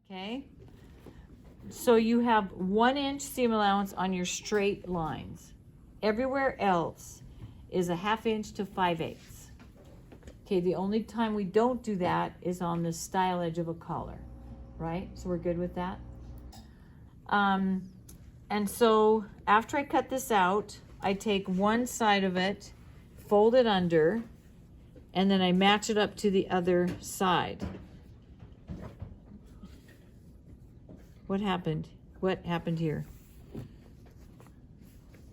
Okay, so you have 1 inch seam allowance on your straight lines. Everywhere else is a 1/2 inch to 5/8. Okay, the only time we don't do that is on the style edge of a collar, right? So we're good with that. And so after I cut this out, I take one side of it, fold it under, and then I match it up to the other side. What happened? What happened here?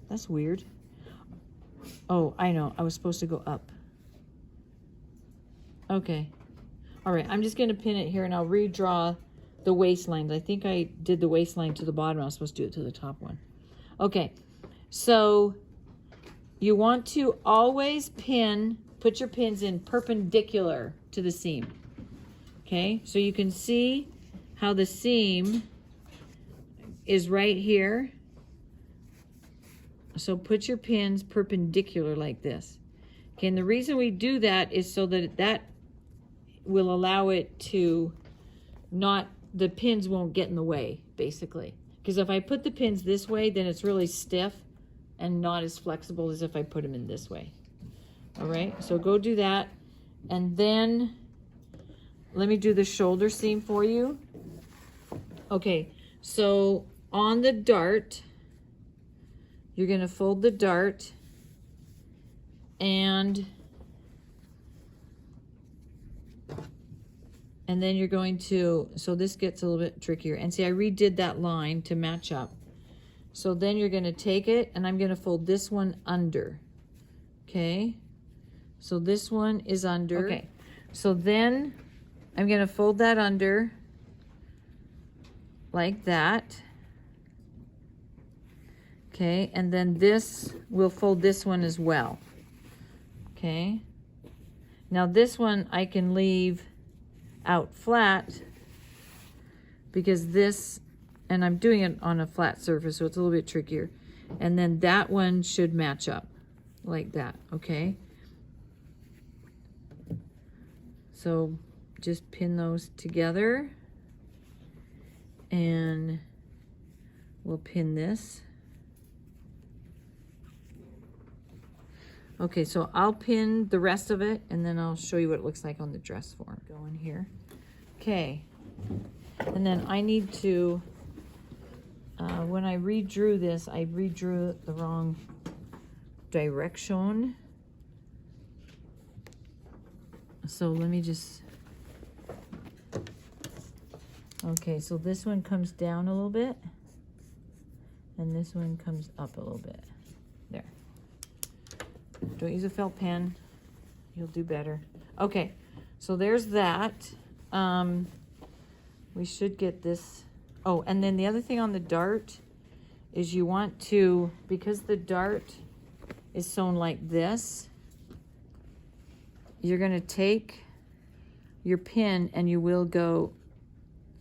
That's weird. Oh, I know. I was supposed to go up. Okay. All right. I'm just going to pin it here and I'll redraw the waistlines. I think I did the waistline to the bottom. I was supposed to do it to the top one. Okay. So you want to always put your pins in perpendicular to the seam. Okay. So you can see how the seam is right here. So put your pins perpendicular like this. Okay, and the reason we do that is so that that will allow it to not, the pins won't get in the way, basically. Because if I put the pins this way, then it's really stiff and not as flexible as if I put them in this way. All right, so go do that. And then let me do the shoulder seam for you. Okay, so on the dart, you're going to fold the dart and then you're going to, so this gets a little bit trickier. And see, I redid that line to match up. So then you're going to take it and I'm going to fold this one under. Okay. So this one is under. Okay. So then I'm going to fold that under like that. Okay, and then this, we'll fold this one as well. Okay, now this one I can leave out flat because this, and I'm doing it on a flat surface, so it's a little bit trickier. And then that one should match up like that, okay? So just pin those together and we'll pin this. Okay, so I'll pin the rest of it and then I'll show you what it looks like on the dress form. Go in here. Okay, and then I need to, when I redrew this, I redrew the wrong direction. So let me just, okay, so this one comes down a little bit and this one comes up a little bit. There. Don't use a felt pen. You'll do better. Okay, so there's that. We should get this. Oh, and then the other thing on the dart is you want to, because the dart is sewn like this, you're going to take your pin and you will go,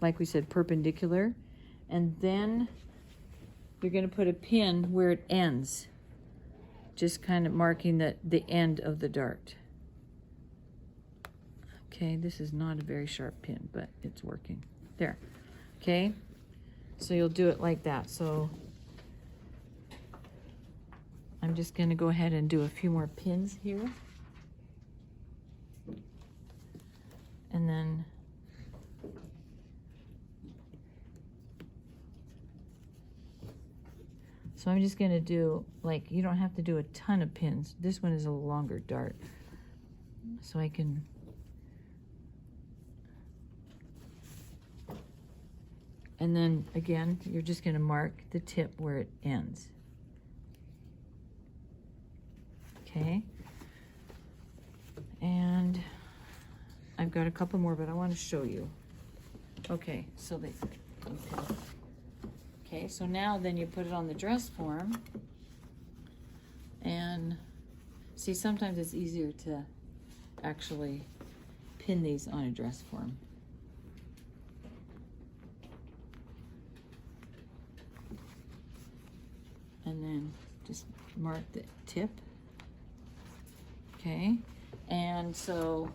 like we said, perpendicular. And then you're going to put a pin where it ends. Just kind of marking the end of the dart. Okay, this is not a very sharp pin, but it's working. There. Okay, so you'll do it like that. So I'm just going to go ahead and do a few more pins here. And then so I'm just going to do, like, you don't have to do a ton of pins. This one is a longer dart. So I can, and then again, you're just going to mark the tip where it ends. Okay. And I've got a couple more, but I want to show you. Okay, so they, okay, so now then you put it on the dress form and see, sometimes it's easier to actually pin these on a dress form. And then just mark the tip. Okay, and so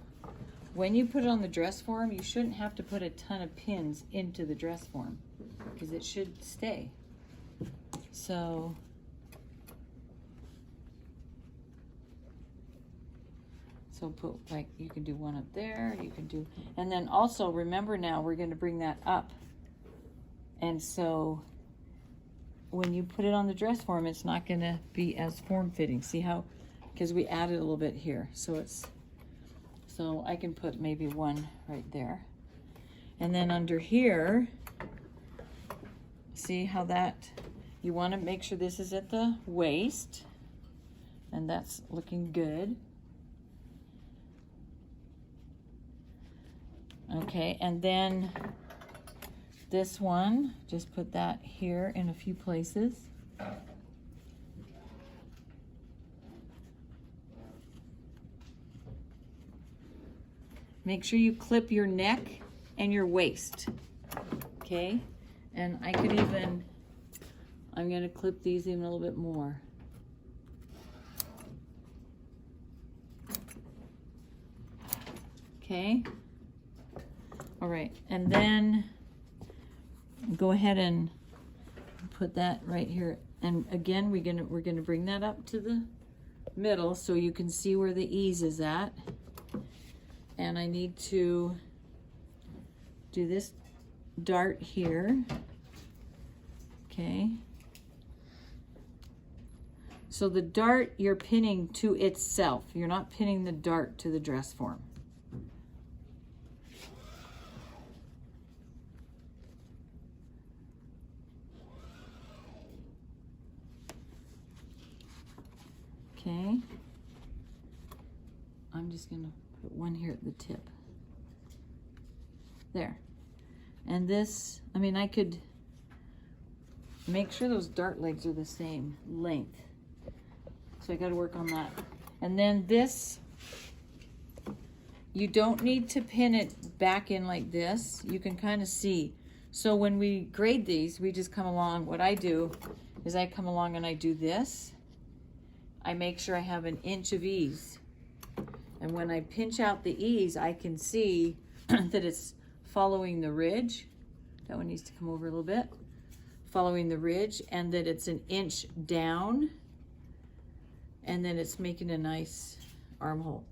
when you put it on the dress form, you shouldn't have to put a ton of pins into the dress form because it should stay. So put, like, you can do one up there, you can do, and then also remember now we're going to bring that up. And so when you put it on the dress form, it's not going to be as form-fitting. See how, because we added a little bit here. So I can put maybe one right there. And then under here, see how that, you want to make sure this is at the waist. And that's looking good. Okay, and then this one, just put that here in a few places. Make sure you clip your neck and your waist, okay? And I could even, I'm gonna clip these even a little bit more. Okay. All right, and then go ahead and put that right here. And again, we're gonna bring that up to the middle so you can see where the ease is at. And I need to do this dart here. Okay. So the dart you're pinning to itself. You're not pinning the dart to the dress form. Okay, I'm just gonna put one here at the tip. There. And this, I mean, I could make sure those dart legs are the same length. So I gotta work on that. And then this, you don't need to pin it back in like this. You can kind of see. So when we grade these, we just come along. What I do is I come along and I do this. I make sure I have an inch of ease. And when I pinch out the ease, I can see that it's following the ridge. That one needs to come over a little bit. Following the ridge, and that it's an inch down. And then it's making a nice armhole.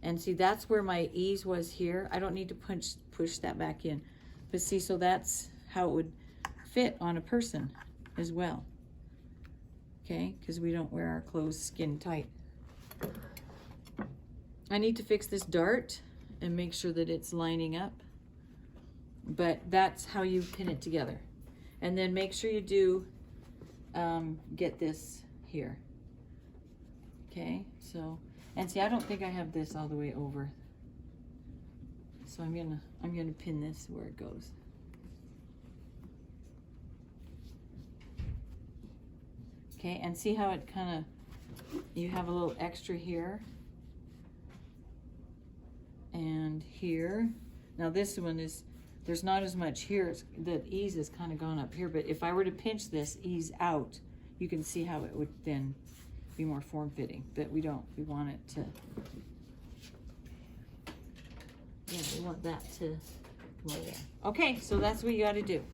And see, that's where my ease was here. I don't need to push that back in. But see, so that's how it would fit on a person as well. Okay, because we don't wear our clothes skin tight. I need to fix this dart and make sure that it's lining up. But that's how you pin it together. And then make sure you do get this here. Okay, so, and see, I don't think I have this all the way over. So I'm gonna pin this where it goes. Okay, and see how it kind of, you have a little extra here and here. Now this one is, there's not as much here. The ease is kind of gone up here, but if I were to pinch this ease out, you can see how it would then be more form-fitting, but we don't. We want it to, yeah, we want that to come over there. Okay, so that's what you got to do.